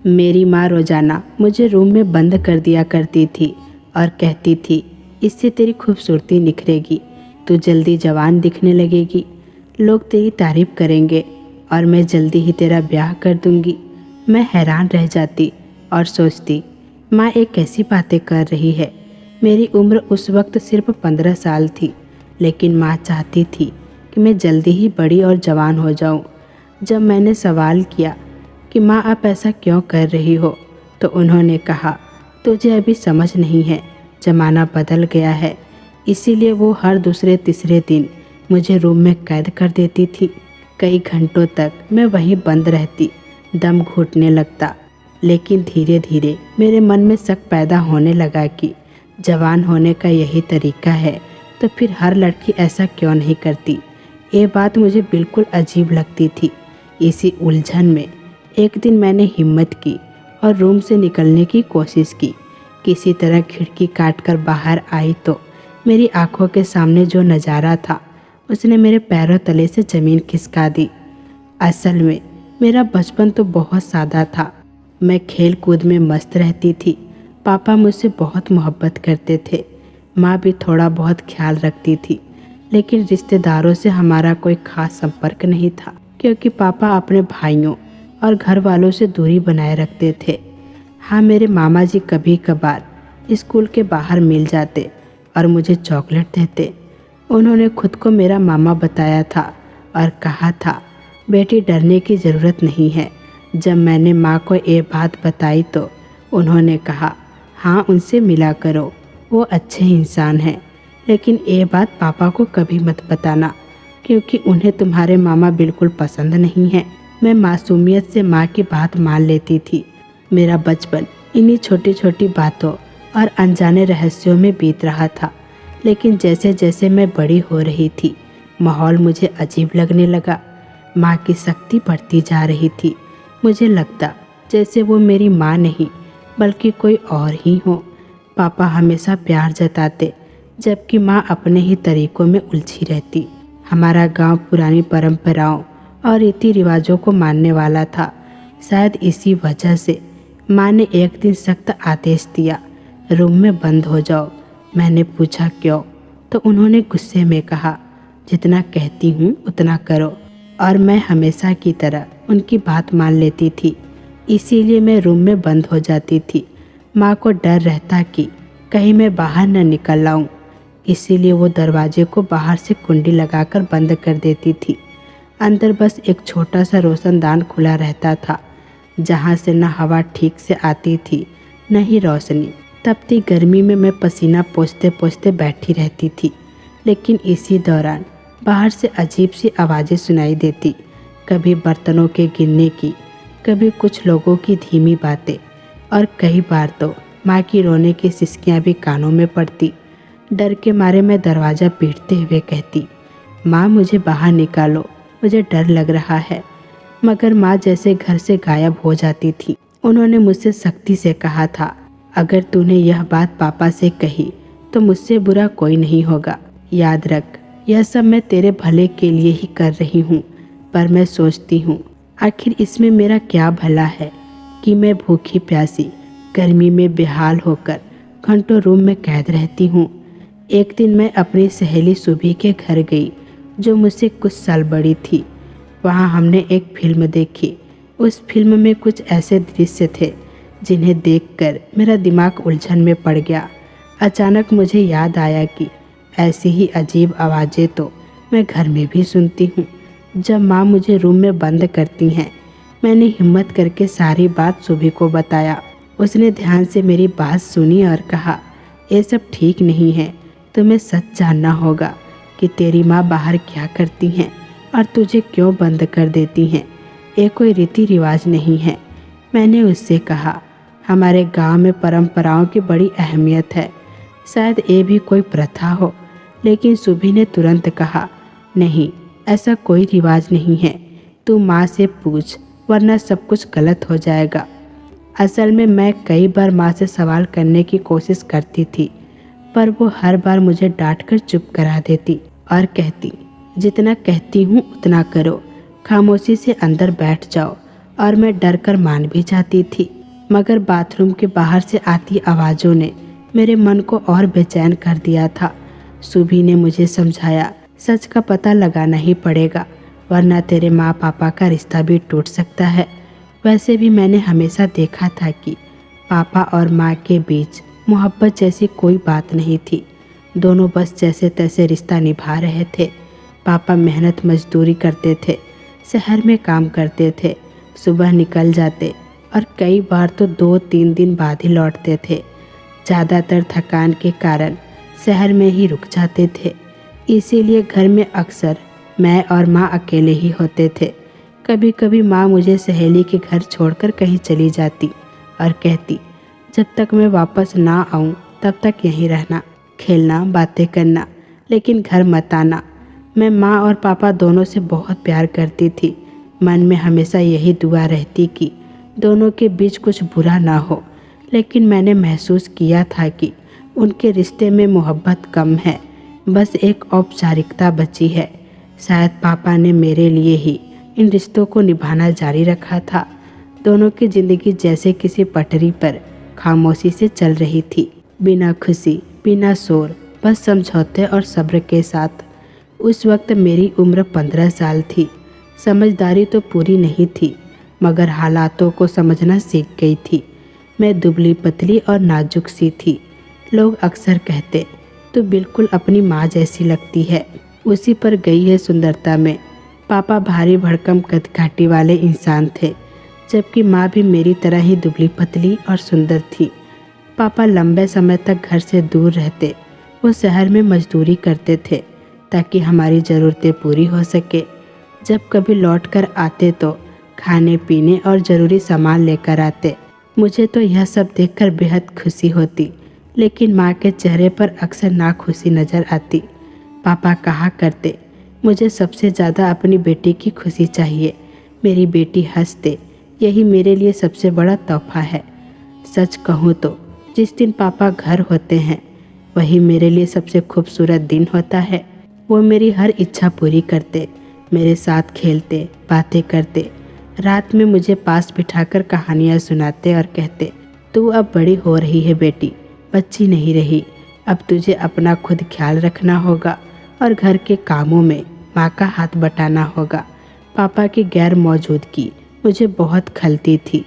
मेरी माँ रोज़ाना मुझे रूम में बंद कर दिया करती थी और कहती थी, इससे तेरी खूबसूरती निखरेगी, तू जल्दी जवान दिखने लगेगी, लोग तेरी तारीफ करेंगे और मैं जल्दी ही तेरा ब्याह कर दूंगी। मैं हैरान रह जाती और सोचती, माँ एक कैसी बातें कर रही है। मेरी उम्र उस वक्त सिर्फ 15 साल थी, लेकिन माँ चाहती थी कि मैं जल्दी ही बड़ी और जवान हो जाऊं। जब मैंने सवाल किया कि माँ आप ऐसा क्यों कर रही हो, तो उन्होंने कहा, तुझे अभी समझ नहीं है, ज़माना बदल गया है। इसीलिए वो हर दूसरे तीसरे दिन मुझे रूम में कैद कर देती थी। कई घंटों तक मैं वहीं बंद रहती, दम घुटने लगता। लेकिन धीरे धीरे मेरे मन में शक पैदा होने लगा कि जवान होने का यही तरीका है, तो फिर हर लड़की ऐसा क्यों नहीं करती। ये बात मुझे बिल्कुल अजीब लगती थी। इसी उलझन में एक दिन मैंने हिम्मत की और रूम से निकलने की कोशिश की। किसी तरह खिड़की काटकर बाहर आई तो मेरी आंखों के सामने जो नज़ारा था, उसने मेरे पैरों तले से ज़मीन खिसका दी। असल में मेरा बचपन तो बहुत सादा था। मैं खेल कूद में मस्त रहती थी। पापा मुझसे बहुत मोहब्बत करते थे, माँ भी थोड़ा बहुत ख्याल रखती थी, लेकिन रिश्तेदारों से हमारा कोई खास संपर्क नहीं था, क्योंकि पापा अपने भाइयों और घर वालों से दूरी बनाए रखते थे। हाँ, मेरे मामा जी कभी कभार स्कूल के बाहर मिल जाते और मुझे चॉकलेट देते। उन्होंने खुद को मेरा मामा बताया था और कहा था, बेटी डरने की ज़रूरत नहीं है। जब मैंने माँ को ये बात बताई तो उन्होंने कहा, हाँ उनसे मिला करो, वो अच्छे इंसान हैं, लेकिन ये बात पापा को कभी मत बताना, क्योंकि उन्हें तुम्हारे मामा बिल्कुल पसंद नहीं है। मैं मासूमियत से माँ की बात मान लेती थी। मेरा बचपन इन्हीं छोटी छोटी बातों और अनजाने रहस्यों में बीत रहा था। लेकिन जैसे जैसे मैं बड़ी हो रही थी, माहौल मुझे अजीब लगने लगा। माँ की शक्ति बढ़ती जा रही थी। मुझे लगता जैसे वो मेरी माँ नहीं बल्कि कोई और ही हो। पापा हमेशा प्यार जताते, जबकि माँ अपने ही तरीकों में उलझी रहती। हमारा गांव पुरानी परंपराओं और रीति रिवाजों को मानने वाला था। शायद इसी वजह से माँ ने एक दिन सख्त आदेश दिया, रूम में बंद हो जाओ। मैंने पूछा क्यों, तो उन्होंने गुस्से में कहा, जितना कहती हूँ उतना करो। और मैं हमेशा की तरह उनकी बात मान लेती थी। इसीलिए मैं रूम में बंद हो जाती थी। माँ को डर रहता कि कहीं मैं बाहर न निकल आऊँ, इसीलिए वो दरवाजे को बाहर से कुंडी लगाकर बंद कर देती थी। अंदर बस एक छोटा सा रोशनदान खुला रहता था, जहाँ से न हवा ठीक से आती थी न ही रोशनी। तपती गर्मी में मैं पसीना पोंछते पोंछते बैठी रहती थी। लेकिन इसी दौरान बाहर से अजीब सी आवाज़ें सुनाई देती, कभी बर्तनों के गिरने की, कभी कुछ लोगों की धीमी बातें, और कई बार तो माँ की रोने की सिसकियाँ भी कानों में पड़ती। डर के मारे मैं दरवाज़ा पीटते हुए कहती, माँ मुझे बाहर निकालो, मुझे डर लग रहा है। मगर माँ जैसे घर से गायब हो जाती थी। उन्होंने मुझसे सख्ती से कहा था, अगर तूने यह बात पापा से कही तो मुझसे बुरा कोई नहीं होगा। याद रख, यह सब मैं तेरे भले के लिए ही कर रही हूँ। पर मैं सोचती हूँ, आखिर इसमें मेरा क्या भला है कि मैं भूखी प्यासी गर्मी में बेहाल होकर घंटों रूम में कैद रहती हूँ। एक दिन मैं अपनी सहेली सुभी के घर गई, जो मुझसे कुछ साल बड़ी थी। वहाँ हमने एक फिल्म देखी। उस फिल्म में कुछ ऐसे दृश्य थे जिन्हें देखकर मेरा दिमाग उलझन में पड़ गया। अचानक मुझे याद आया कि ऐसी ही अजीब आवाज़ें तो मैं घर में भी सुनती हूँ, जब माँ मुझे रूम में बंद करती हैं। मैंने हिम्मत करके सारी बात सुभी को बताया। उसने ध्यान से मेरी बात सुनी और कहा, ये सब ठीक नहीं है, तुम्हें सच जानना होगा कि तेरी माँ बाहर क्या करती हैं और तुझे क्यों बंद कर देती हैं। ये कोई रीति रिवाज नहीं है। मैंने उससे कहा, हमारे गांव में परंपराओं की बड़ी अहमियत है, शायद ये भी कोई प्रथा हो। लेकिन सुभी ने तुरंत कहा, नहीं, ऐसा कोई रिवाज नहीं है, तू माँ से पूछ, वरना सब कुछ गलत हो जाएगा। असल में मैं कई बार माँ से सवाल करने की कोशिश करती थी, पर वो हर बार मुझे डांट कर चुप करा देती और कहती, जितना कहती हूँ उतना करो, खामोशी से अंदर बैठ जाओ और मैं डर कर मान भी जाती थी, मगर बाथरूम के बाहर से आती आवाज़ों ने मेरे मन को और बेचैन कर दिया था। सुबी ने मुझे समझाया, सच का पता लगाना ही पड़ेगा, वरना तेरे माँ पापा का रिश्ता भी टूट सकता है। वैसे भी मैंने हमेशा देखा था कि पापा और माँ के बीच मोहब्बत जैसी कोई बात नहीं थी। दोनों बस जैसे तैसे रिश्ता निभा रहे थे। पापा मेहनत मजदूरी करते थे, शहर में काम करते थे, सुबह निकल जाते और कई बार तो 2-3 दिन बाद ही लौटते थे। ज़्यादातर थकान के कारण शहर में ही रुक जाते थे, इसीलिए घर में अक्सर मैं और माँ अकेले ही होते थे। कभी कभी माँ मुझे सहेली के घर छोड़कर कहीं चली जाती और कहती, जब तक मैं वापस ना आऊँ तब तक यहीं रहना, खेलना, बातें करना, लेकिन घर मत आना। मैं माँ और पापा दोनों से बहुत प्यार करती थी। मन में हमेशा यही दुआ रहती कि दोनों के बीच कुछ बुरा ना हो, लेकिन मैंने महसूस किया था कि उनके रिश्ते में मोहब्बत कम है, बस एक औपचारिकता बची है। शायद पापा ने मेरे लिए ही इन रिश्तों को निभाना जारी रखा था। दोनों की ज़िंदगी जैसे किसी पटरी पर खामोशी से चल रही थी, बिना खुशी, बिना शोर, बस समझौते और सब्र के साथ। उस वक्त मेरी उम्र 15 साल थी। समझदारी तो पूरी नहीं थी, मगर हालातों को समझना सीख गई थी। मैं दुबली पतली और नाजुक सी थी। लोग अक्सर कहते, तू बिल्कुल अपनी माँ जैसी लगती है, उसी पर गई है सुंदरता में। पापा भारी भड़कम कदकाठी वाले इंसान थे, जबकि माँ भी मेरी तरह ही दुबली पतली और सुंदर थी। पापा लंबे समय तक घर से दूर रहते। वो शहर में मजदूरी करते थे ताकि हमारी ज़रूरतें पूरी हो सके। जब कभी लौट कर आते तो खाने पीने और ज़रूरी सामान लेकर आते। मुझे तो यह सब देखकर बेहद खुशी होती, लेकिन माँ के चेहरे पर अक्सर नाखुशी नज़र आती। पापा कहा करते, मुझे सबसे ज़्यादा अपनी बेटी की खुशी चाहिए। मेरी बेटी हंसते, यही मेरे लिए सबसे बड़ा तोहफा है। सच कहूँ तो जिस दिन पापा घर होते हैं वही मेरे लिए सबसे खूबसूरत दिन होता है। वो मेरी हर इच्छा पूरी करते, मेरे साथ खेलते, बातें करते, रात में मुझे पास बिठाकर कहानियाँ सुनाते और कहते, तू अब बड़ी हो रही है बेटी, बच्ची नहीं रही। अब तुझे अपना खुद ख्याल रखना होगा और घर के कामों में माँ का हाथ बटाना होगा। पापा की गैर मौजूदगी मुझे बहुत खलती थी।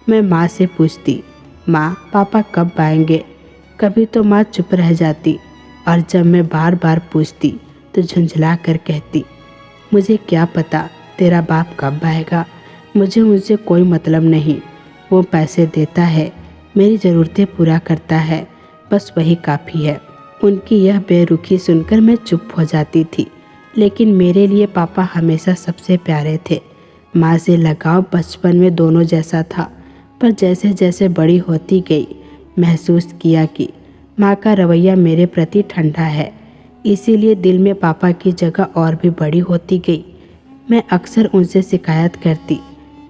मैं माँ से पूछती, माँ पापा कब आएंगे? कभी तो माँ चुप रह जाती और जब मैं बार बार पूछती तो झुंझला कर कहती, मुझे क्या पता तेरा बाप कब आएगा, मुझे उनसे कोई मतलब नहीं। वो पैसे देता है, मेरी ज़रूरतें पूरा करता है, बस वही काफ़ी है। उनकी यह बेरुखी सुनकर मैं चुप हो जाती थी, लेकिन मेरे लिए पापा हमेशा सबसे प्यारे थे। माँ से लगाव बचपन में दोनों जैसा था, पर जैसे जैसे बड़ी होती गई महसूस किया कि माँ का रवैया मेरे प्रति ठंडा है, इसीलिए दिल में पापा की जगह और भी बड़ी होती गई। मैं अक्सर उनसे शिकायत करती,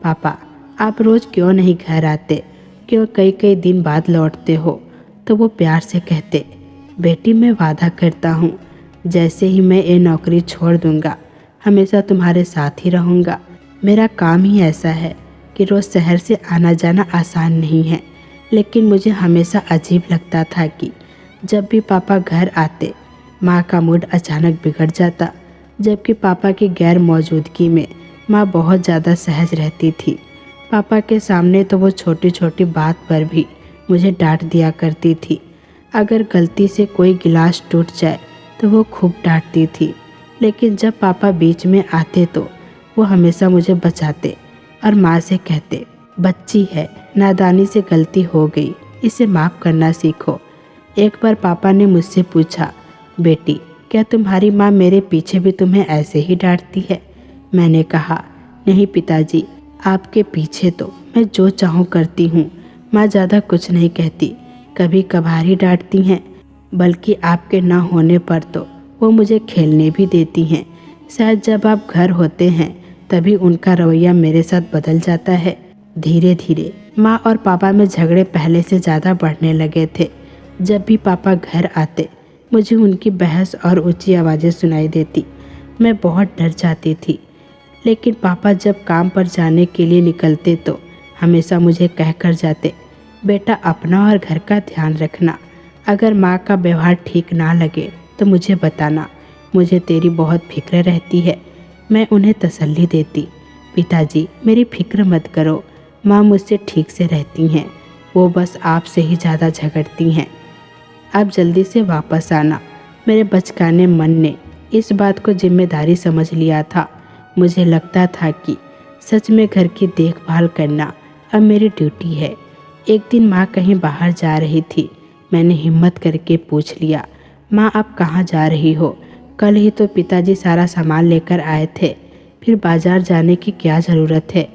पापा आप रोज़ क्यों नहीं घर आते, क्यों कई कई दिन बाद लौटते हो? तो वो प्यार से कहते, बेटी मैं वादा करता हूँ, जैसे ही मैं ये नौकरी छोड़ दूँगा हमेशा तुम्हारे साथ ही रहूँगा। मेरा काम ही ऐसा है कि रोज़ शहर से आना जाना आसान नहीं है, लेकिन मुझे हमेशा अजीब लगता था कि जब भी पापा घर आते माँ का मूड अचानक बिगड़ जाता, जबकि पापा की गैर मौजूदगी में माँ बहुत ज़्यादा सहज रहती थी। पापा के सामने तो वो छोटी छोटी बात पर भी मुझे डांट दिया करती थी। अगर गलती से कोई गिलास टूट जाए तो वो खूब डांटती थी, लेकिन जब पापा बीच में आते तो वो हमेशा मुझे बचाते और माँ से कहते, बच्ची है, नादानी से गलती हो गई, इसे माफ़ करना सीखो। एक बार पापा ने मुझसे पूछा, बेटी क्या तुम्हारी माँ मेरे पीछे भी तुम्हें ऐसे ही डांटती है? मैंने कहा, नहीं पिताजी, आपके पीछे तो मैं जो चाहूँ करती हूँ, माँ ज़्यादा कुछ नहीं कहती, कभी कभार ही डांटती हैं, बल्कि आपके ना होने पर तो वो मुझे खेलने भी देती हैं। शायद जब आप घर होते हैं तभी उनका रवैया मेरे साथ बदल जाता है। धीरे धीरे माँ और पापा में झगड़े पहले से ज़्यादा बढ़ने लगे थे। जब भी पापा घर आते मुझे उनकी बहस और ऊंची आवाज़ें सुनाई देती। मैं बहुत डर जाती थी। लेकिन पापा जब काम पर जाने के लिए निकलते तो हमेशा मुझे कह कर जाते, बेटा अपना और घर का ध्यान रखना। अगर माँ का व्यवहार ठीक ना लगे तो मुझे बताना, मुझे तेरी बहुत फिक्र रहती है। मैं उन्हें तसल्ली देती, पिताजी मेरी फिक्र मत करो, माँ मुझसे ठीक से रहती हैं, वो बस आपसे ही ज़्यादा झगड़ती हैं। आप जल्दी से वापस आना। मेरे बचकाने मन ने इस बात को जिम्मेदारी समझ लिया था। मुझे लगता था कि सच में घर की देखभाल करना अब मेरी ड्यूटी है। एक दिन माँ कहीं बाहर जा रही थी। मैंने हिम्मत करके पूछ लिया, माँ आप कहाँ जा रही हो? कल ही तो पिताजी सारा सामान लेकर आए थे, फिर बाजार जाने की क्या ज़रूरत है?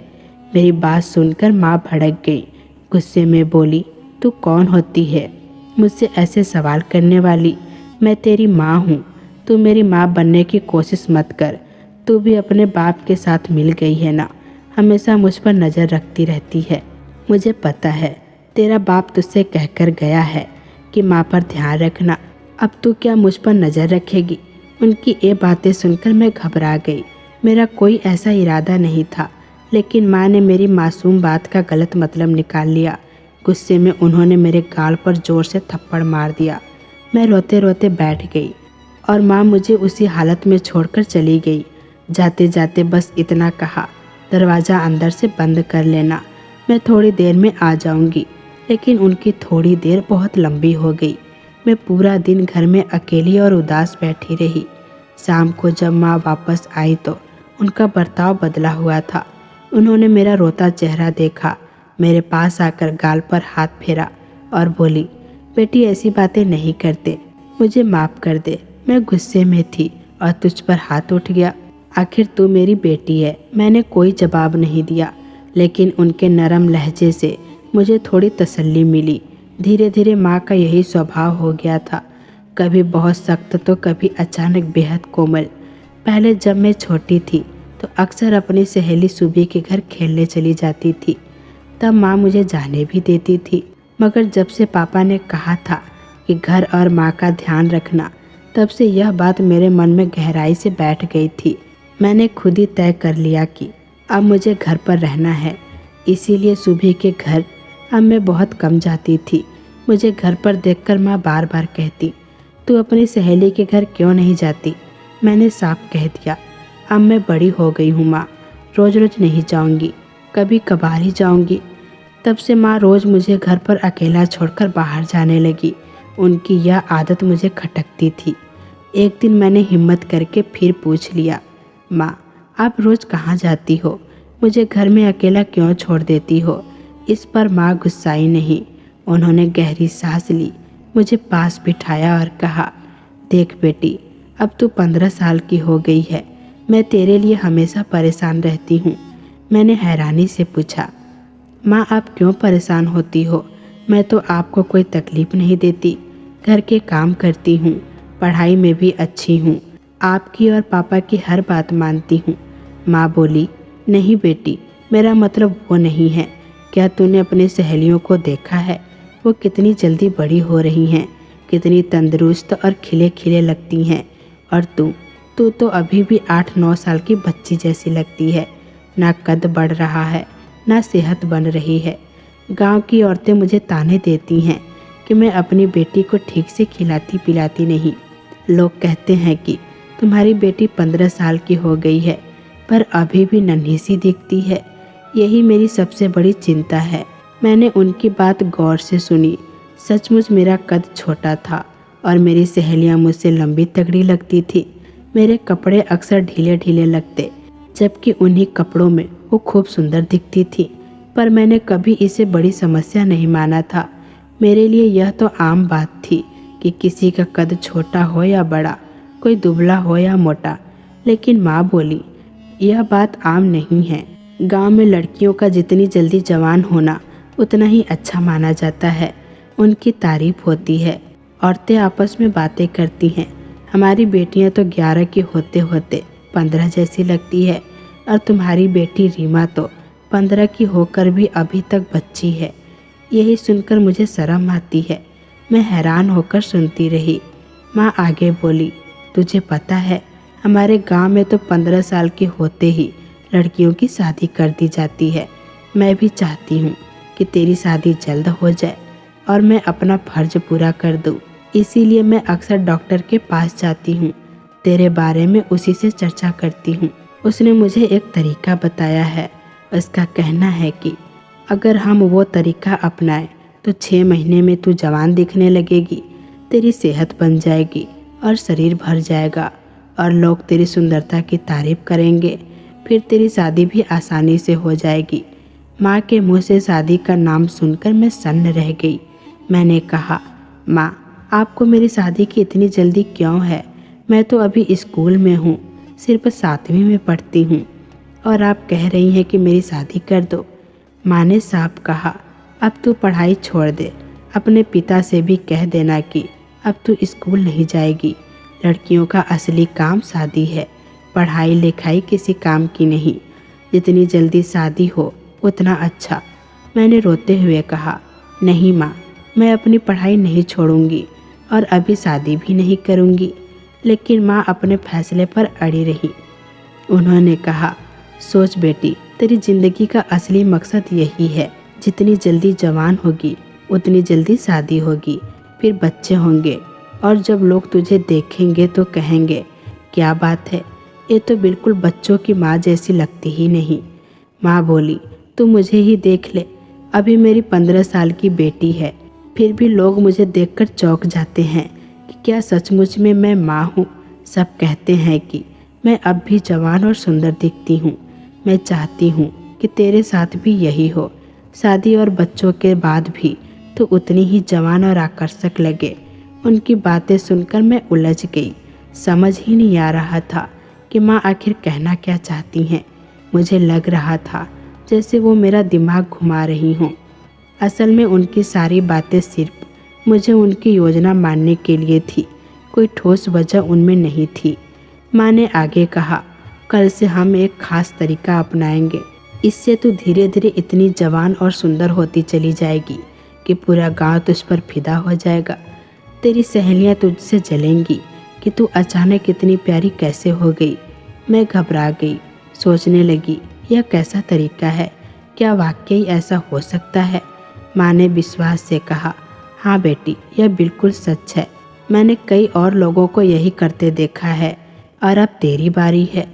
मेरी बात सुनकर माँ भड़क गई। गुस्से में बोली, तू कौन होती है मुझसे ऐसे सवाल करने वाली? मैं तेरी माँ हूँ, तू मेरी माँ बनने की कोशिश मत कर। तू भी अपने बाप के साथ मिल गई है ना, हमेशा मुझ पर नज़र रखती रहती है। मुझे पता है तेरा बाप तुझसे कहकर गया है कि माँ पर ध्यान रखना, अब तू क्या मुझ पर नज़र रखेगी? उनकी ये बातें सुनकर मैं घबरा गई। मेरा कोई ऐसा इरादा नहीं था, लेकिन माँ ने मेरी मासूम बात का गलत मतलब निकाल लिया। गुस्से में उन्होंने मेरे गाल पर जोर से थप्पड़ मार दिया। मैं रोते रोते बैठ गई और माँ मुझे उसी हालत में छोड़कर चली गई। जाते जाते बस इतना कहा, दरवाज़ा अंदर से बंद कर लेना, मैं थोड़ी देर में आ जाऊंगी। लेकिन उनकी थोड़ी देर बहुत लंबी हो गई। मैं पूरा दिन घर में अकेली और उदास बैठी रही। शाम को जब माँ वापस आई तो उनका बर्ताव बदला हुआ था। उन्होंने मेरा रोता चेहरा देखा, मेरे पास आकर गाल पर हाथ फेरा और बोली, बेटी ऐसी बातें नहीं करते, मुझे माफ़ कर दे, मैं गुस्से में थी और तुझ पर हाथ उठ गया। आखिर तू मेरी बेटी है। मैंने कोई जवाब नहीं दिया, लेकिन उनके नरम लहजे से मुझे थोड़ी तसल्ली मिली। धीरे धीरे माँ का यही स्वभाव हो गया था, कभी बहुत सख्त तो कभी अचानक बेहद कोमल। पहले जब मैं छोटी थी तो अक्सर अपनी सहेली सुबह के घर खेलने चली जाती थी, तब माँ मुझे जाने भी देती थी। मगर जब से पापा ने कहा था कि घर और माँ का ध्यान रखना, तब से यह बात मेरे मन में गहराई से बैठ गई थी। मैंने खुद ही तय कर लिया कि अब मुझे घर पर रहना है। इसीलिए सुबह के घर अब मैं बहुत कम जाती थी। मुझे घर पर देखकर माँ बार बार कहती, तू अपनी सहेली के घर क्यों नहीं जाती? मैंने साफ कह दिया, अब मैं बड़ी हो गई हूँ माँ, रोज़ रोज़ नहीं जाऊँगी, कभी कभार ही जाऊँगी। तब से माँ रोज़ मुझे घर पर अकेला छोड़कर बाहर जाने लगी। उनकी यह आदत मुझे खटकती थी। एक दिन मैंने हिम्मत करके फिर पूछ लिया, माँ आप रोज़ कहाँ जाती हो? मुझे घर में अकेला क्यों छोड़ देती हो? इस पर माँ गुस्साई नहीं। उन्होंने गहरी सांस ली, मुझे पास बिठाया और कहा, देख बेटी, अब तू 15 साल की हो गई है, मैं तेरे लिए हमेशा परेशान रहती हूँ। मैंने हैरानी से पूछा, माँ आप क्यों परेशान होती हो? मैं तो आपको कोई तकलीफ़ नहीं देती, घर के काम करती हूँ, पढ़ाई में भी अच्छी हूँ, आपकी और पापा की हर बात मानती हूँ। माँ बोली, नहीं बेटी, मेरा मतलब वो नहीं है। क्या तूने अपनी सहेलियों को देखा है? वो कितनी जल्दी बड़ी हो रही हैं, कितनी तंदुरुस्त और खिले खिले लगती हैं, और तू तो अभी भी 8-9 साल की बच्ची जैसी लगती है। ना कद बढ़ रहा है, ना सेहत बन रही है। गांव की औरतें मुझे ताने देती हैं कि मैं अपनी बेटी को ठीक से खिलाती पिलाती नहीं। लोग कहते हैं कि तुम्हारी बेटी 15 साल की हो गई है, पर अभी भी नन्ही सी दिखती है। यही मेरी सबसे बड़ी चिंता है। मैंने उनकी बात गौर से सुनी। सचमुच मेरा कद छोटा था और मेरी सहेलियां मुझसे लंबी तगड़ी लगती थी। मेरे कपड़े अक्सर ढीले ढीले लगते, जबकि उन्हीं कपड़ों में वो खूब सुंदर दिखती थी। पर मैंने कभी इसे बड़ी समस्या नहीं माना था। मेरे लिए यह तो आम बात थी कि किसी का कद छोटा हो या बड़ा, कोई दुबला हो या मोटा। लेकिन माँ बोली, यह बात आम नहीं है। गांव में लड़कियों का जितनी जल्दी जवान होना उतना ही अच्छा माना जाता है। उनकी तारीफ होती है, औरतें आपस में बातें करती हैं। हमारी बेटियां तो 11 की होते होते 15 जैसी लगती है, और तुम्हारी बेटी रीमा तो 15 की होकर भी अभी तक बच्ची है। यही सुनकर मुझे शर्म आती है। मैं हैरान होकर सुनती रही। माँ आगे बोली, तुझे पता है, हमारे गांव में तो 15 साल के होते ही लड़कियों की शादी कर दी जाती है। मैं भी चाहती हूँ कि तेरी शादी जल्द हो जाए और मैं अपना फर्ज पूरा कर दूँ। इसीलिए मैं अक्सर डॉक्टर के पास जाती हूँ, तेरे बारे में उसी से चर्चा करती हूँ। उसने मुझे एक तरीका बताया है। उसका कहना है कि अगर हम वो तरीका अपनाएं तो 6 महीने में तू जवान दिखने लगेगी, तेरी सेहत बन जाएगी और शरीर भर जाएगा और लोग तेरी सुंदरता की तारीफ करेंगे। फिर तेरी शादी भी आसानी से हो जाएगी। माँ के मुँह से शादी का नाम सुनकर मैं सन्न रह गई। मैंने कहा, माँ, आपको मेरी शादी की इतनी जल्दी क्यों है? मैं तो अभी स्कूल में हूँ, सिर्फ 7वीं में पढ़ती हूँ और आप कह रही हैं कि मेरी शादी कर दो। माँ ने साफ कहा, अब तू पढ़ाई छोड़ दे। अपने पिता से भी कह देना कि अब तू स्कूल नहीं जाएगी। लड़कियों का असली काम शादी है, पढ़ाई लिखाई किसी काम की नहीं। जितनी जल्दी शादी हो उतना अच्छा। मैंने रोते हुए कहा, नहीं माँ, मैं अपनी पढ़ाई नहीं छोड़ूंगी और अभी शादी भी नहीं करूंगी। लेकिन माँ अपने फैसले पर अड़ी रही। उन्होंने कहा, सोच बेटी, तेरी जिंदगी का असली मकसद यही है। जितनी जल्दी जवान होगी उतनी जल्दी शादी होगी, फिर बच्चे होंगे और जब लोग तुझे देखेंगे तो कहेंगे, क्या बात है, ये तो बिल्कुल बच्चों की माँ जैसी लगती ही नहीं। माँ बोली, तू मुझे ही देख ले, अभी मेरी 15 साल की बेटी है, फिर भी लोग मुझे देखकर चौंक जाते हैं कि क्या सचमुच में मैं माँ हूँ। सब कहते हैं कि मैं अब भी जवान और सुंदर दिखती हूँ। मैं चाहती हूँ कि तेरे साथ भी यही हो। शादी और बच्चों के बाद भी तो उतनी ही जवान और आकर्षक लगे। उनकी बातें सुनकर मैं उलझ गई। समझ ही नहीं आ रहा था कि माँ आखिर कहना क्या चाहती हैं। मुझे लग रहा था जैसे वो मेरा दिमाग घुमा रही हों। असल में उनकी सारी बातें सिर्फ मुझे उनकी योजना मानने के लिए थी, कोई ठोस वजह उनमें नहीं थी। माँ ने आगे कहा, कल से हम एक खास तरीका अपनाएंगे। इससे तू धीरे धीरे इतनी जवान और सुंदर होती चली जाएगी कि पूरा गांव तुझ पर फिदा हो जाएगा। तेरी सहेलियां तुझसे जलेंगी कि तू अचानक इतनी प्यारी कैसे हो गई। मैं घबरा गई, सोचने लगी, यह कैसा तरीका है? क्या वाकई ऐसा हो सकता है? माँ ने विश्वास से कहा, हाँ बेटी, यह बिल्कुल सच है। मैंने कई और लोगों को यही करते देखा है और अब तेरी बारी है।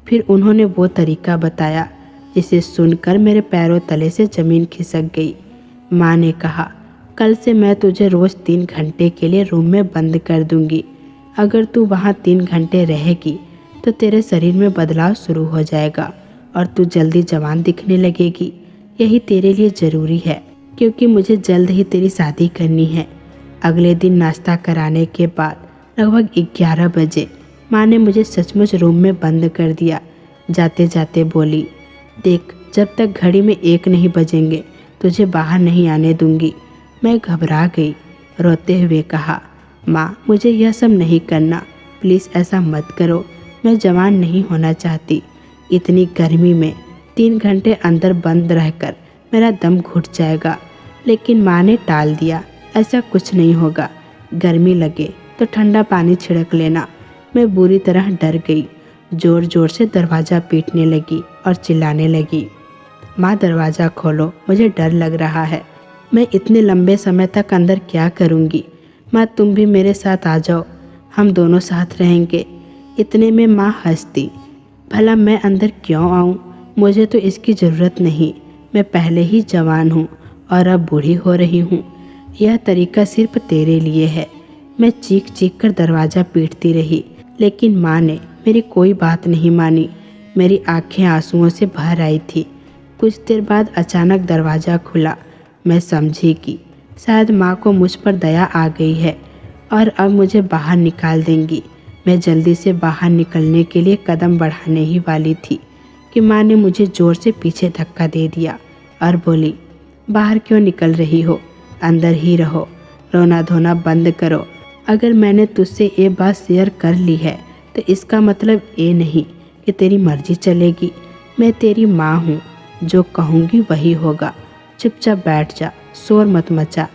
फिर उन्होंने वो तरीका बताया जिसे सुनकर मेरे पैरों तले से ज़मीन खिसक गई। माँ ने कहा, कल से मैं तुझे रोज़ 3 घंटे के लिए रूम में बंद कर दूंगी। अगर तू वहाँ 3 घंटे रहेगी तो तेरे शरीर में बदलाव शुरू हो जाएगा और तू जल्दी जवान दिखने लगेगी। यही तेरे लिए ज़रूरी है, क्योंकि मुझे जल्द ही तेरी शादी करनी है। अगले दिन नाश्ता कराने के बाद लगभग 11 बजे माँ ने मुझे सचमुच रूम में बंद कर दिया। जाते जाते बोली, देख, जब तक घड़ी में 1 नहीं बजेंगे तुझे बाहर नहीं आने दूंगी। मैं घबरा गई, रोते हुए कहा, माँ, मुझे यह सब नहीं करना, प्लीज़ ऐसा मत करो। मैं जवान नहीं होना चाहती। इतनी गर्मी में 3 घंटे अंदर बंद रहकर मेरा दम घुट जाएगा। लेकिन माँ ने टाल दिया, ऐसा कुछ नहीं होगा। गर्मी लगे तो ठंडा पानी छिड़क लेना। मैं बुरी तरह डर गई, जोर जोर से दरवाज़ा पीटने लगी और चिल्लाने लगी, माँ, दरवाज़ा खोलो, मुझे डर लग रहा है। मैं इतने लंबे समय तक अंदर क्या करूँगी? माँ, तुम भी मेरे साथ आ जाओ, हम दोनों साथ रहेंगे। इतने में माँ हंसती, भला मैं अंदर क्यों आऊँ? मुझे तो इसकी ज़रूरत नहीं। मैं पहले ही जवान हूँ और अब बूढ़ी हो रही हूँ। यह तरीका सिर्फ तेरे लिए है। मैं चीख चीख कर दरवाज़ा पीटती रही, लेकिन माँ ने मेरी कोई बात नहीं मानी। मेरी आंखें आंसुओं से भर आई थी। कुछ देर बाद अचानक दरवाज़ा खुला। मैं समझी कि शायद माँ को मुझ पर दया आ गई है और अब मुझे बाहर निकाल देंगी। मैं जल्दी से बाहर निकलने के लिए कदम बढ़ाने ही वाली थी कि माँ ने मुझे ज़ोर से पीछे धक्का दे दिया और बोली, बाहर क्यों निकल रही हो? अंदर ही रहो, रोना धोना बंद करो। अगर मैंने तुझसे ये बात शेयर कर ली है तो इसका मतलब ये नहीं कि तेरी मर्जी चलेगी। मैं तेरी माँ हूँ, जो कहूँगी वही होगा। चुपचाप बैठ जा, शोर मत मचा।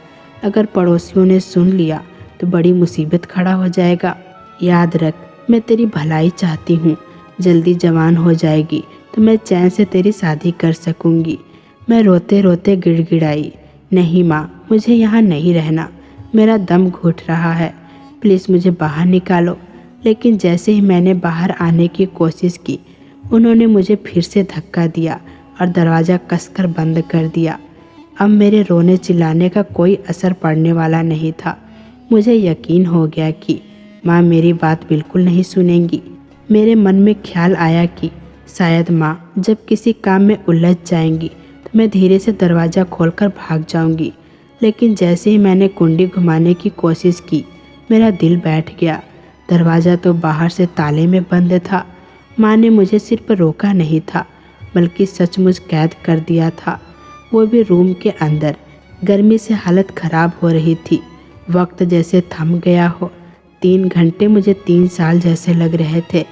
अगर पड़ोसियों ने सुन लिया तो बड़ी मुसीबत खड़ा हो जाएगा। याद रख, मैं तेरी भलाई चाहती हूँ। जल्दी जवान हो जाएगी तो मैं चैन से तेरी शादी कर सकूंगी। मैं रोते रोते गिड़गिड़ाई, नहीं माँ, मुझे यहाँ नहीं रहना, मेरा दम घुट रहा है, प्लीज़ मुझे बाहर निकालो। लेकिन जैसे ही मैंने बाहर आने की कोशिश की, उन्होंने मुझे फिर से धक्का दिया और दरवाज़ा कसकर बंद कर दिया। अब मेरे रोने चिल्लाने का कोई असर पड़ने वाला नहीं था। मुझे यकीन हो गया कि माँ मेरी बात बिल्कुल नहीं सुनेंगी। मेरे मन में ख्याल आया कि शायद माँ जब किसी काम में उलझ जाएंगी तो मैं धीरे से दरवाज़ा खोलकर भाग जाऊंगी। लेकिन जैसे ही मैंने कुंडी घुमाने की कोशिश की, मेरा दिल बैठ गया। दरवाज़ा तो बाहर से ताले में बंद था। माँ ने मुझे सिर्फ रोका नहीं था, बल्कि सचमुच कैद कर दिया था, वो भी रूम के अंदर। गर्मी से हालत ख़राब हो रही थी। वक्त जैसे थम गया हो। 3 घंटे मुझे 3 साल जैसे लग रहे थे।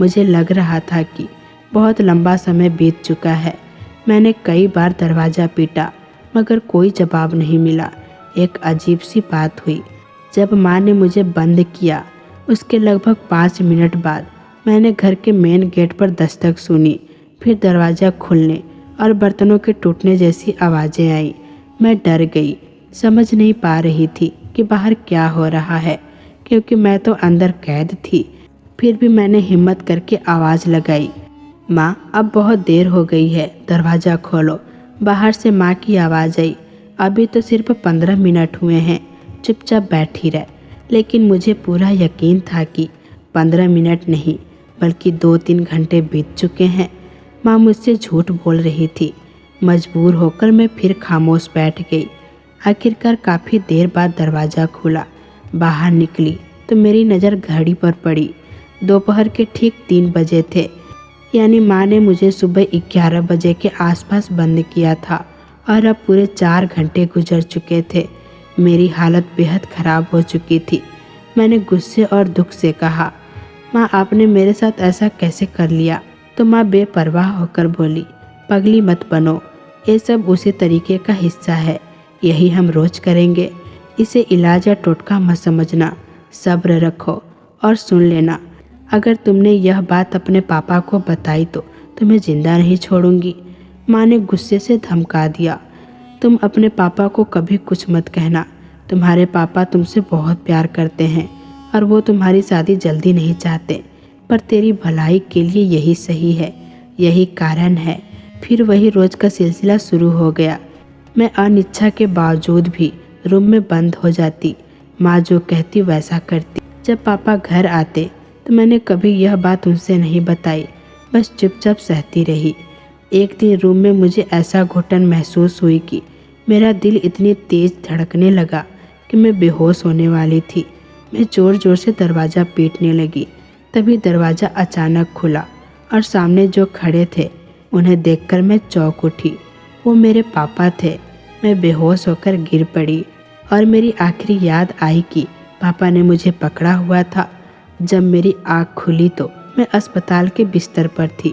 मुझे लग रहा था कि बहुत लंबा समय बीत चुका है। मैंने कई बार दरवाज़ा पीटा, मगर कोई जवाब नहीं मिला। एक अजीब सी बात हुई। जब माँ ने मुझे बंद किया, उसके लगभग 5 मिनट बाद मैंने घर के मेन गेट पर दस्तक सुनी। फिर दरवाज़ा खुलने और बर्तनों के टूटने जैसी आवाज़ें आई। मैं डर गई, समझ नहीं पा रही थी कि बाहर क्या हो रहा है, क्योंकि मैं तो अंदर कैद थी। फिर भी मैंने हिम्मत करके आवाज़ लगाई, माँ अब बहुत देर हो गई है, दरवाज़ा खोलो। बाहर से माँ की आवाज़ आई, अभी तो सिर्फ 15 मिनट हुए हैं, चुपचाप बैठी रह। लेकिन मुझे पूरा यकीन था कि 15 मिनट नहीं, बल्कि 2-3 घंटे बीत चुके हैं। माँ मुझसे झूठ बोल रही थी। मजबूर होकर मैं फिर खामोश बैठ गई। आखिरकार काफ़ी देर बाद दरवाज़ा खुला। बाहर निकली तो मेरी नज़र घड़ी पर पड़ी। दोपहर के ठीक 3 बजे थे, यानी माँ ने मुझे सुबह 11 बजे के आसपास बंद किया था और अब पूरे 4 घंटे गुजर चुके थे। मेरी हालत बेहद ख़राब हो चुकी थी। मैंने गुस्से और दुख से कहा, माँ आपने मेरे साथ ऐसा कैसे कर लिया? तो माँ बेपरवाह होकर बोली, पगली मत बनो, ये सब उसी तरीके का हिस्सा है, यही हम रोज़ करेंगे। इसे इलाज या टोटका मत समझना, सब्र रखो और सुन लेना। अगर तुमने यह बात अपने पापा को बताई तो तुम्हें जिंदा नहीं छोड़ूंगी। माँ ने गुस्से से धमका दिया, तुम अपने पापा को कभी कुछ मत कहना। तुम्हारे पापा तुमसे बहुत प्यार करते हैं और वो तुम्हारी शादी जल्दी नहीं चाहते, पर तेरी भलाई के लिए यही सही है, यही कारण है। फिर वही रोज़ का सिलसिला शुरू हो गया। मैं अनिच्छा के बावजूद भी रूम में बंद हो जाती। माँ जो कहती वैसा करती। जब पापा घर आते तो मैंने कभी यह बात उनसे नहीं बताई, बस चुपचाप सहती रही। एक दिन रूम में मुझे ऐसा घुटन महसूस हुई कि मेरा दिल इतनी तेज़ धड़कने लगा कि मैं बेहोश होने वाली थी। मैं ज़ोर ज़ोर से दरवाज़ा पीटने लगी। तभी दरवाज़ा अचानक खुला और सामने जो खड़े थे उन्हें देखकर मैं चौंक उठी। वो मेरे पापा थे। मैं बेहोश होकर गिर पड़ी और मेरी आखिरी याद आई कि पापा ने मुझे पकड़ा हुआ था। जब मेरी आँख खुली तो मैं अस्पताल के बिस्तर पर थी।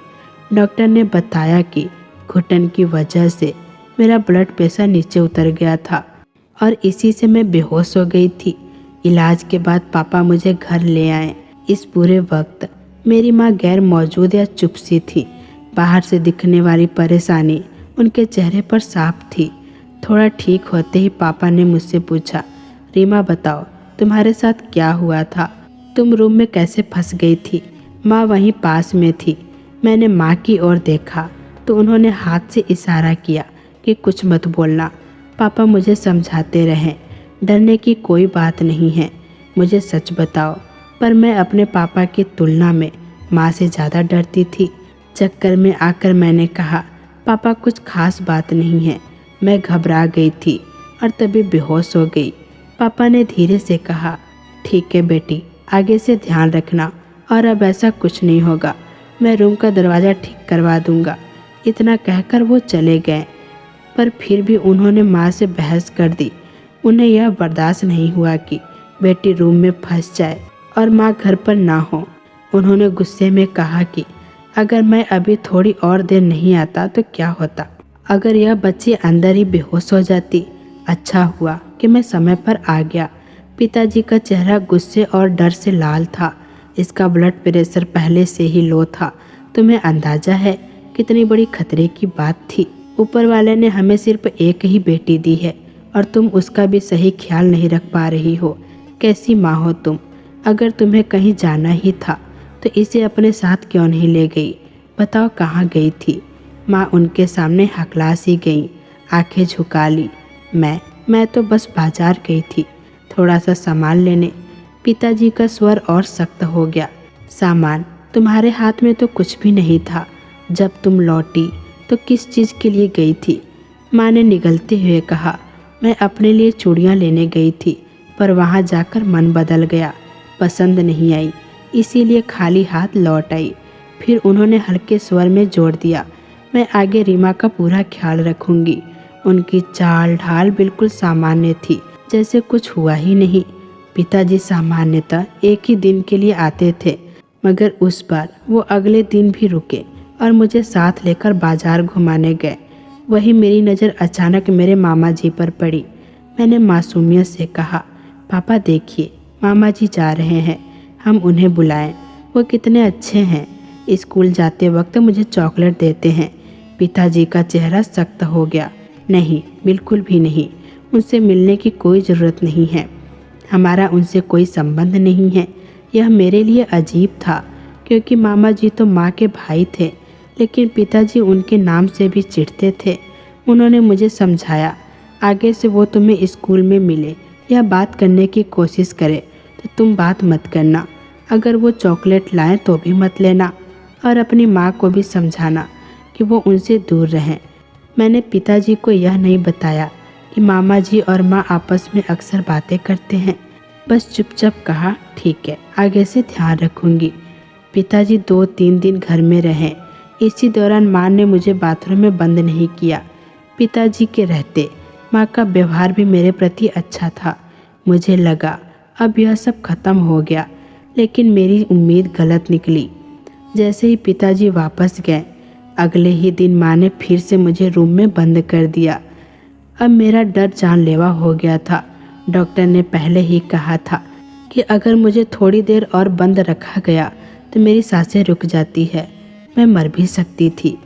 डॉक्टर ने बताया कि घुटन की वजह से मेरा ब्लड प्रेशर नीचे उतर गया था और इसी से मैं बेहोश हो गई थी। इलाज के बाद पापा मुझे घर ले आए। इस पूरे वक्त मेरी माँ गैर मौजूद या चुप सी थी। बाहर से दिखने वाली परेशानी उनके चेहरे पर साफ थी। थोड़ा ठीक होते ही पापा ने मुझसे पूछा, रीमा बताओ तुम्हारे साथ क्या हुआ था? तुम रूम में कैसे फंस गई थी? माँ वहीं पास में थी। मैंने माँ की ओर देखा तो उन्होंने हाथ से इशारा किया कि कुछ मत बोलना। पापा मुझे समझाते रहे, डरने की कोई बात नहीं है, मुझे सच बताओ। पर मैं अपने पापा की तुलना में माँ से ज़्यादा डरती थी। चक्कर में आकर मैंने कहा, पापा कुछ खास बात नहीं है। मैं घबरा गई थी और तभी बेहोश हो गई। पापा ने धीरे से कहा, ठीक है बेटी, आगे से ध्यान रखना और अब ऐसा कुछ नहीं होगा। मैं रूम का दरवाज़ा ठीक करवा दूंगा। इतना कहकर वो चले गए। पर फिर भी उन्होंने माँ से बहस कर दी। उन्हें यह बर्दाश्त नहीं हुआ कि बेटी रूम में फंस जाए और माँ घर पर ना हो। उन्होंने गुस्से में कहा कि अगर मैं अभी थोड़ी और देर नहीं आता तो क्या होता? अगर यह बच्ची अंदर ही बेहोश हो जाती। अच्छा हुआ कि मैं समय पर आ गया। पिताजी का चेहरा गुस्से और डर से लाल था। इसका ब्लड प्रेशर पहले से ही लो था। तुम्हें अंदाजा है कितनी बड़ी खतरे की बात थी। ऊपर वाले ने हमें सिर्फ एक ही बेटी दी है और तुम उसका भी सही ख्याल नहीं रख पा रही हो। कैसी माँ हो तुम? अगर तुम्हें कहीं जाना ही था तो इसे अपने साथ क्यों नहीं ले गई? बताओ कहाँ गई थी? माँ उनके सामने हकला सी गई, आंखें झुका ली। मैं तो बस बाजार गई थी, थोड़ा सा सामान लेने। पिताजी का स्वर और सख्त हो गया। सामान? तुम्हारे हाथ में तो कुछ भी नहीं था। जब तुम लौटी तो किस चीज़ के लिए गई थी? माँ ने निगलते हुए कहा, मैं अपने लिए चूड़ियाँ लेने गई थी, पर वहाँ जाकर मन बदल गया, पसंद नहीं आई, इसीलिए खाली हाथ लौट आई। फिर उन्होंने हल्के स्वर में जोड़ दिया, मैं आगे रीमा का पूरा ख्याल रखूंगी। उनकी चाल ढाल बिल्कुल सामान्य थी, जैसे कुछ हुआ ही नहीं। पिताजी सामान्यतः एक ही दिन के लिए आते थे, मगर उस बार वो अगले दिन भी रुके और मुझे साथ लेकर बाजार घुमाने गए। वही मेरी नज़र अचानक मेरे मामा जी पर पड़ी। मैंने मासूमियत से कहा, पापा देखिए, मामा जी जा रहे हैं, हम उन्हें बुलाएं। वो कितने अच्छे हैं, स्कूल जाते वक्त मुझे चॉकलेट देते हैं। पिताजी का चेहरा सख्त हो गया। नहीं, बिल्कुल भी नहीं, उनसे मिलने की कोई ज़रूरत नहीं है, हमारा उनसे कोई संबंध नहीं है। यह मेरे लिए अजीब था, क्योंकि मामा जी तो माँ के भाई थे, लेकिन पिताजी उनके नाम से भी चिढ़ते थे। उन्होंने मुझे समझाया, आगे से वो तुम्हें स्कूल में मिले या बात करने की कोशिश करे तो तुम बात मत करना। अगर वो चॉकलेट लाएं तो भी मत लेना, और अपनी माँ को भी समझाना कि वो उनसे दूर रहें। मैंने पिताजी को यह नहीं बताया कि मामा जी और माँ आपस में अक्सर बातें करते हैं। बस चुपचाप कहा, ठीक है, आगे से ध्यान रखूंगी। पिताजी 2-3 दिन घर में रहे। इसी दौरान माँ ने मुझे बाथरूम में बंद नहीं किया। पिताजी के रहते माँ का व्यवहार भी मेरे प्रति अच्छा था। मुझे लगा अब यह सब खत्म हो गया, लेकिन मेरी उम्मीद गलत निकली। जैसे ही पिताजी वापस गए, अगले ही दिन माँ ने फिर से मुझे रूम में बंद कर दिया। अब मेरा डर जानलेवा हो गया था। डॉक्टर ने पहले ही कहा था कि अगर मुझे थोड़ी देर और बंद रखा गया तो मेरी सांसें रुक जाती है, मैं मर भी सकती थी।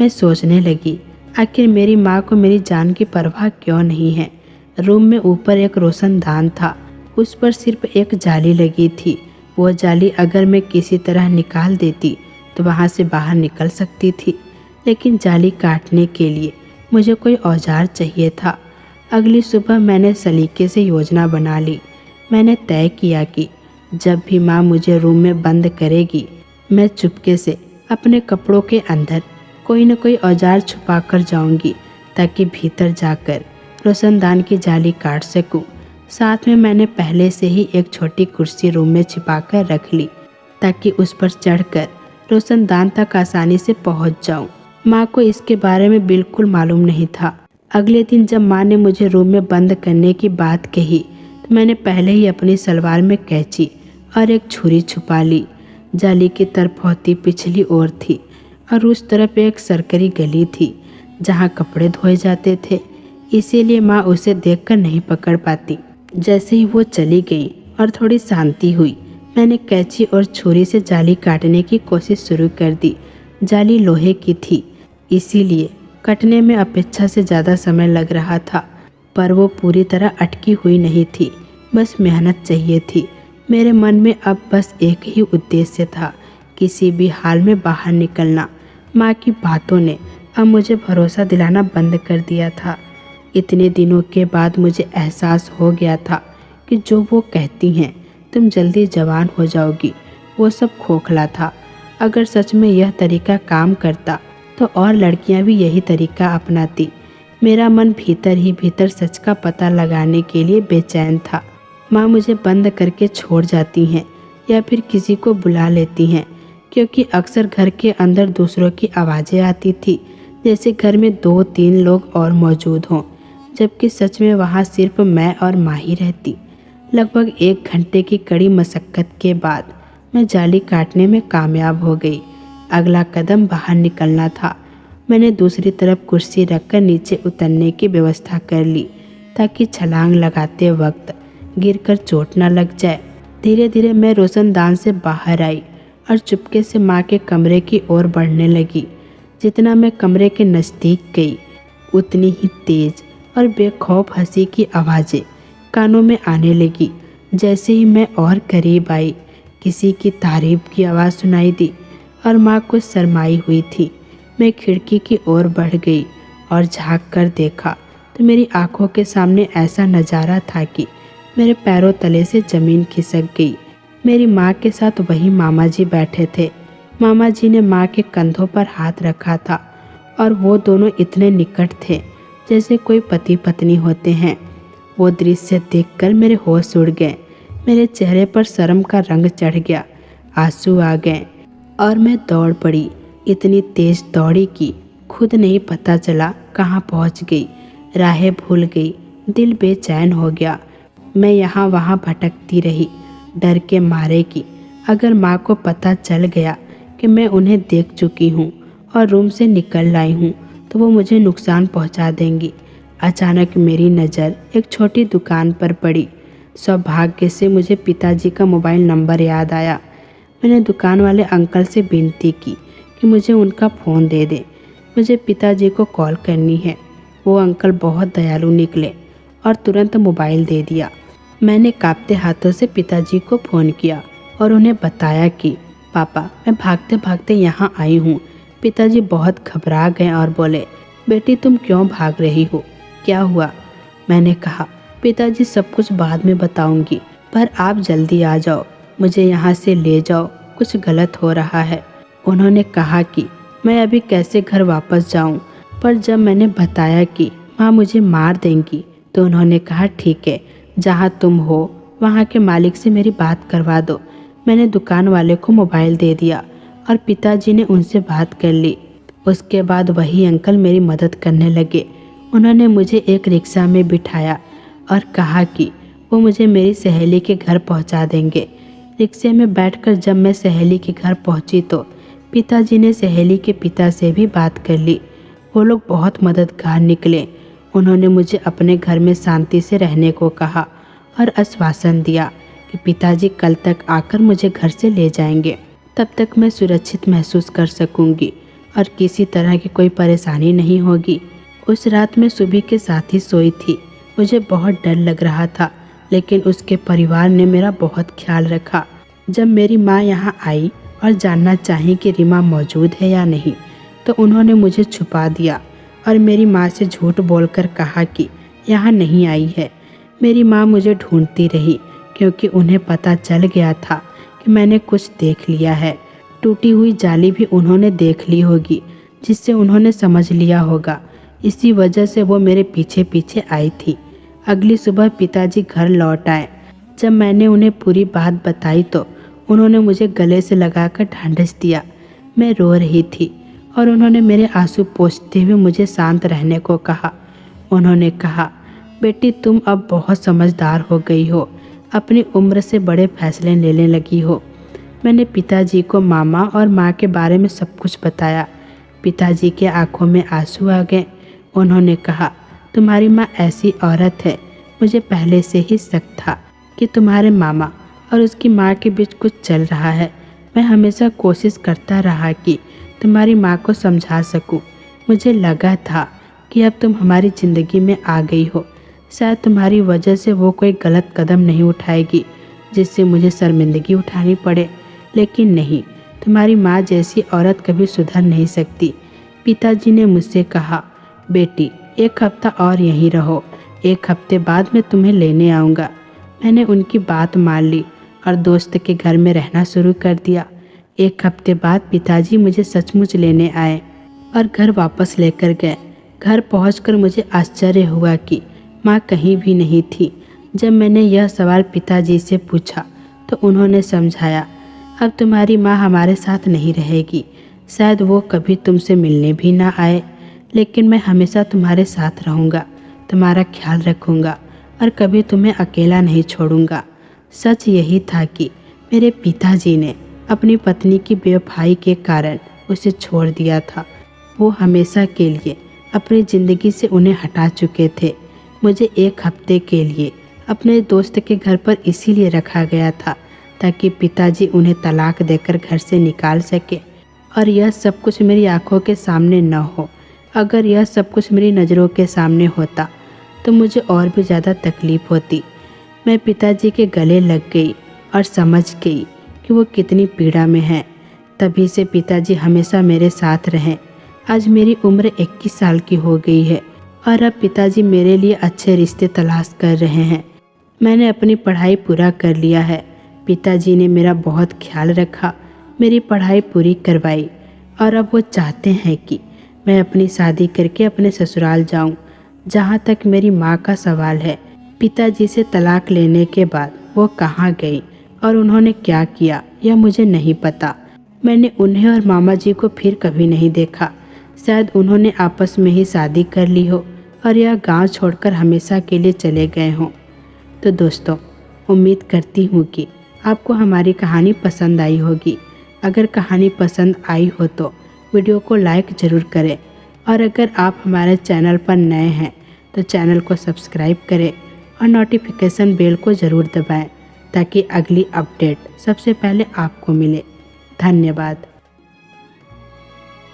मैं सोचने लगी, आखिर मेरी माँ को मेरी जान की परवाह क्यों नहीं है। रूम में ऊपर एक रोशनदान था, उस पर सिर्फ एक जाली लगी थी। वो जाली अगर मैं किसी तरह निकाल देती तो वहाँ से बाहर निकल सकती थी, लेकिन जाली काटने के लिए मुझे कोई औजार चाहिए था। अगली सुबह मैंने सलीके से योजना बना ली। मैंने तय किया कि जब भी माँ मुझे रूम में बंद करेगी, मैं चुपके से अपने कपड़ों के अंदर कोई न कोई औजार छुपा कर जाऊंगी, ताकि भीतर जाकर रोशनदान की जाली काट सकूं। साथ में मैंने पहले से ही एक छोटी कुर्सी रूम में छिपा कर रख ली, ताकि उस पर चढ़कर रोशनदान तक आसानी से पहुंच जाऊं। माँ को इसके बारे में बिल्कुल मालूम नहीं था। अगले दिन जब माँ ने मुझे रूम में बंद करने की बात कही तो मैंने पहले ही अपनी सलवार में कैंची और एक छुरी छुपा ली। जाली की तरफौती पिछली ओर थी और उस तरफ एक सरकरी गली थी जहाँ कपड़े धोए जाते थे, इसीलिए माँ उसे देखकर नहीं पकड़ पाती। जैसे ही वो चली गई और थोड़ी शांति हुई, मैंने कैंची और छुरी से जाली काटने की कोशिश शुरू कर दी। जाली लोहे की थी, इसीलिए कटने में अपेक्षा से ज़्यादा समय लग रहा था, पर वो पूरी तरह अटकी हुई नहीं थी। बस मेहनत चाहिए थी। मेरे मन में अब बस एक ही उद्देश्य था, किसी भी हाल में बाहर निकलना। माँ की बातों ने अब मुझे भरोसा दिलाना बंद कर दिया था। इतने दिनों के बाद मुझे एहसास हो गया था कि जो वो कहती हैं, तुम जल्दी जवान हो जाओगी, वो सब खोखला था। अगर सच में यह तरीका काम करता तो और लड़कियां भी यही तरीका अपनाती। मेरा मन भीतर ही भीतर सच का पता लगाने के लिए बेचैन था। माँ मुझे बंद करके छोड़ जाती हैं या फिर किसी को बुला लेती हैं, क्योंकि अक्सर घर के अंदर दूसरों की आवाज़ें आती थी, जैसे घर में 2-3 लोग और मौजूद हों, जबकि सच में वहाँ सिर्फ मैं और माँ ही रहती। लगभग 1 घंटे की कड़ी मशक्क़त के बाद मैं जाली काटने में कामयाब हो गई। अगला कदम बाहर निकलना था। मैंने दूसरी तरफ कुर्सी रखकर नीचे उतरने की व्यवस्था कर ली, ताकि छलांग लगाते वक्त गिरकर चोट न लग जाए। धीरे धीरे मैं रोशनदान से बाहर आई और चुपके से माँ के कमरे की ओर बढ़ने लगी। जितना मैं कमरे के नज़दीक गई उतनी ही तेज और बेखौफ हंसी की आवाज़ें कानों में आने लगी। जैसे ही मैं और करीब आई, किसी की तारीफ की आवाज़ सुनाई दी और माँ कुछ शर्माई हुई थी। मैं खिड़की की ओर बढ़ गई और झांक कर देखा तो मेरी आंखों के सामने ऐसा नज़ारा था कि मेरे पैरों तले से ज़मीन खिसक गई। मेरी माँ के साथ वही मामा जी बैठे थे। मामा जी ने माँ के कंधों पर हाथ रखा था और वो दोनों इतने निकट थे जैसे कोई पति पत्नी होते हैं। वो दृश्य देखकर मेरे होश उड़ गए। मेरे चेहरे पर शर्म का रंग चढ़ गया, आंसू आ गए और मैं दौड़ पड़ी। इतनी तेज दौड़ी कि खुद नहीं पता चला कहाँ पहुँच गई। राहें भूल गई, दिल बेचैन हो गया। मैं यहाँ वहाँ भटकती रही, डर के मारे कि अगर माँ को पता चल गया कि मैं उन्हें देख चुकी हूँ और रूम से निकल आई हूँ तो वो मुझे नुकसान पहुँचा देंगी। अचानक मेरी नज़र एक छोटी दुकान पर पड़ी। सौभाग्य से मुझे पिताजी का मोबाइल नंबर याद आया। मैंने दुकान वाले अंकल से विनती की कि मुझे उनका फ़ोन दे दें, मुझे पिताजी को कॉल करनी है। वो अंकल बहुत दयालु निकले और तुरंत मोबाइल दे दिया। मैंने कांपते हाथों से पिताजी को फ़ोन किया और उन्हें बताया कि पापा, मैं भागते भागते यहाँ आई हूँ। पिताजी बहुत घबरा गए और बोले, बेटी तुम क्यों भाग रही हो, क्या हुआ? मैंने कहा, पिताजी सब कुछ बाद में बताऊंगी, पर आप जल्दी आ जाओ, मुझे यहाँ से ले जाओ, कुछ गलत हो रहा है। उन्होंने कहा कि मैं अभी कैसे घर वापस जाऊँ, पर जब मैंने बताया कि माँ मुझे मार देंगी तो उन्होंने कहा ठीक है, जहाँ तुम हो वहाँ के मालिक से मेरी बात करवा दो। मैंने दुकान वाले को मोबाइल दे दिया और पिताजी ने उनसे बात कर ली। उसके बाद वही अंकल मेरी मदद करने लगे। उन्होंने मुझे एक रिक्शा में बिठाया और कहा कि वो मुझे मेरी सहेली के घर पहुंचा देंगे। रिक्शे में बैठकर जब मैं सहेली के घर पहुंची तो पिताजी ने सहेली के पिता से भी बात कर ली। वो लोग बहुत मददगार निकले। उन्होंने मुझे अपने घर में शांति से रहने को कहा और आश्वासन दिया कि पिताजी कल तक आकर मुझे घर से ले जाएंगे। तब तक मैं सुरक्षित महसूस कर सकूंगी और किसी तरह की कोई परेशानी नहीं होगी। उस रात मैं सुबह के साथ ही सोई थी। मुझे बहुत डर लग रहा था, लेकिन उसके परिवार ने मेरा बहुत ख्याल रखा। जब मेरी माँ यहाँ आई और जानना चाही कि रीमा मौजूद है या नहीं, तो उन्होंने मुझे छुपा दिया और मेरी माँ से झूठ बोलकर कहा कि यहाँ नहीं आई है। मेरी माँ मुझे ढूंढती रही क्योंकि उन्हें पता चल गया था कि मैंने कुछ देख लिया है। टूटी हुई जाली भी उन्होंने देख ली होगी, जिससे उन्होंने समझ लिया होगा। इसी वजह से वो मेरे पीछे पीछे आई थी। अगली सुबह पिताजी घर लौट आए। जब मैंने उन्हें पूरी बात बताई तो उन्होंने मुझे गले से लगाकर ढांढस दिया। मैं रो रही थी और उन्होंने मेरे आंसू पोंछते हुए मुझे शांत रहने को कहा। उन्होंने कहा, बेटी तुम अब बहुत समझदार हो गई हो, अपनी उम्र से बड़े फैसले लेने लगी हो। मैंने पिताजी को मामा और माँ के बारे में सब कुछ बताया। पिताजी के आंखों में आंसू आ गए। उन्होंने कहा, तुम्हारी माँ ऐसी औरत है, मुझे पहले से ही शक था कि तुम्हारे मामा और उसकी माँ के बीच कुछ चल रहा है। मैं हमेशा कोशिश करता रहा कि तुम्हारी माँ को समझा सकूं। मुझे लगा था कि अब तुम हमारी ज़िंदगी में आ गई हो, शायद तुम्हारी वजह से वो कोई गलत कदम नहीं उठाएगी जिससे मुझे शर्मिंदगी उठानी पड़े। लेकिन नहीं, तुम्हारी माँ जैसी औरत कभी सुधर नहीं सकती। पिताजी ने मुझसे कहा, बेटी एक हफ्ता और यहीं रहो, एक हफ्ते बाद मैं तुम्हें लेने आऊँगा। मैंने उनकी बात मान ली और दोस्त के घर में रहना शुरू कर दिया। एक हफ्ते बाद पिताजी मुझे सचमुच लेने आए और घर वापस लेकर गए। घर पहुंचकर मुझे आश्चर्य हुआ कि माँ कहीं भी नहीं थी। जब मैंने यह सवाल पिताजी से पूछा तो उन्होंने समझाया, अब तुम्हारी माँ हमारे साथ नहीं रहेगी, शायद वो कभी तुमसे मिलने भी ना आए, लेकिन मैं हमेशा तुम्हारे साथ रहूँगा, तुम्हारा ख्याल रखूँगा और कभी तुम्हें अकेला नहीं छोड़ूंगा। सच यही था कि मेरे पिताजी ने अपनी पत्नी की बेवफाई के कारण उसे छोड़ दिया था। वो हमेशा के लिए अपनी ज़िंदगी से उन्हें हटा चुके थे। मुझे एक हफ्ते के लिए अपने दोस्त के घर पर इसीलिए रखा गया था ताकि पिताजी उन्हें तलाक देकर घर से निकाल सके और यह सब कुछ मेरी आंखों के सामने न हो। अगर यह सब कुछ मेरी नज़रों के सामने होता तो मुझे और भी ज़्यादा तकलीफ़ होती। मैं पिताजी के गले लग गई और समझ गई कि वो कितनी पीड़ा में हैं। तभी से पिताजी हमेशा मेरे साथ रहें। आज मेरी उम्र 21 साल की हो गई है और अब पिताजी मेरे लिए अच्छे रिश्ते तलाश कर रहे हैं। मैंने अपनी पढ़ाई पूरा कर लिया है। पिताजी ने मेरा बहुत ख्याल रखा, मेरी पढ़ाई पूरी करवाई और अब वो चाहते हैं कि मैं अपनी शादी करके अपने ससुराल जाऊं। जहां तक मेरी माँ का सवाल है, पिताजी से तलाक लेने के बाद वो कहाँ गई और उन्होंने क्या किया, यह मुझे नहीं पता। मैंने उन्हें और मामा जी को फिर कभी नहीं देखा। शायद उन्होंने आपस में ही शादी कर ली हो और यह गांव छोड़कर हमेशा के लिए चले गए हों। तो दोस्तों, उम्मीद करती हूँ कि आपको हमारी कहानी पसंद आई होगी। अगर कहानी पसंद आई हो तो वीडियो को लाइक ज़रूर करें और अगर आप हमारे चैनल पर नए हैं तो चैनल को सब्सक्राइब करें और नोटिफिकेशन बेल को ज़रूर दबाएं ताकि अगली अपडेट सबसे पहले आपको मिले। धन्यवाद।